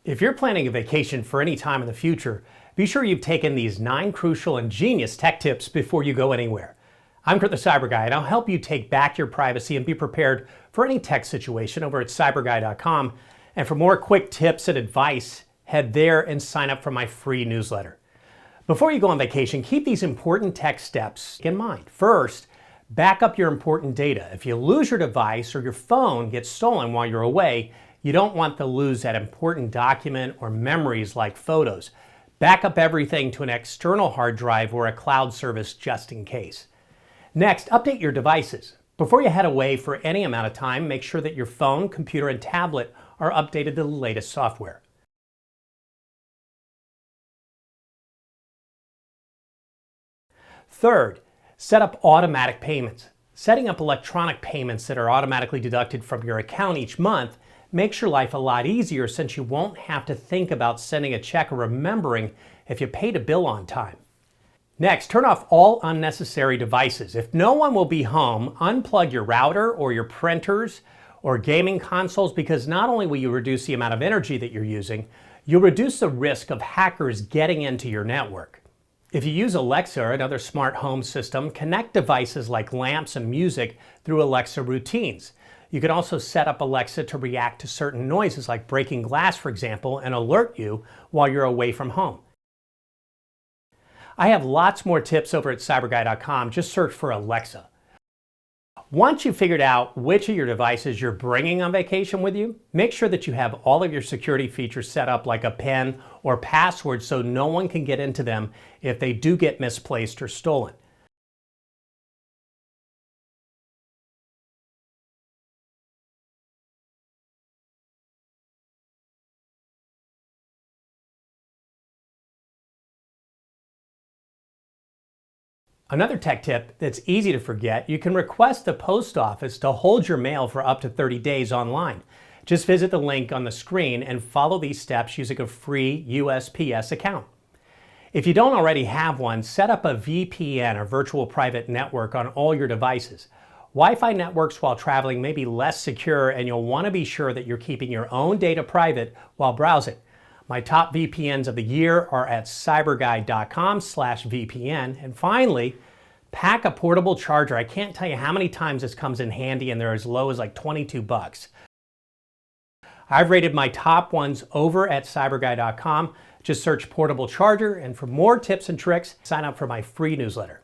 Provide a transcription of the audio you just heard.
If you're planning a vacation for any time in the future, be sure you've taken these 9 crucial and genius tech tips before you go anywhere. I'm Kurt the CyberGuy, and I'll help you take back your privacy and be prepared for any tech situation over at CyberGuy.com. And for more quick tips and advice, head there and sign up for my free newsletter. Before you go on vacation, keep these important tech steps in mind. First, back up your important data. If you lose your device or your phone gets stolen while you're away, you don't want to lose that important document or memories like photos. Back up everything to an external hard drive or a cloud service just in case. Next, update your devices. Before you head away for any amount of time, make sure that your phone, computer, and tablet are updated to the latest software. Third, set up automatic payments. Setting up electronic payments that are automatically deducted from your account each month makes your life a lot easier since you won't have to think about sending a check or remembering if you paid a bill on time. Next, turn off all unnecessary devices. If no one will be home, unplug your router or your printers or gaming consoles, because not only will you reduce the amount of energy that you're using, you'll reduce the risk of hackers getting into your network. If you use Alexa or another smart home system, connect devices like lamps and music through Alexa routines. You can also set up Alexa to react to certain noises like breaking glass, for example, and alert you while you're away from home. I have lots more tips over at CyberGuy.com. Just search for Alexa. Once you've figured out which of your devices you're bringing on vacation with you, make sure that you have all of your security features set up like a PIN or password so no one can get into them if they do get misplaced or stolen. Another tech tip that's easy to forget, you can request the post office to hold your mail for up to 30 days online. Just visit the link on the screen and follow these steps using a free USPS account. If you don't already have one, set up a VPN or virtual private network on all your devices. Wi-Fi networks while traveling may be less secure, and you'll want to be sure that you're keeping your own data private while browsing. My top VPNs of the year are at cyberguy.com/VPN. And finally, pack a portable charger. I can't tell you how many times this comes in handy, and they're as low as like $22. I've rated my top ones over at cyberguy.com. Just search portable charger, and for more tips and tricks, sign up for my free newsletter.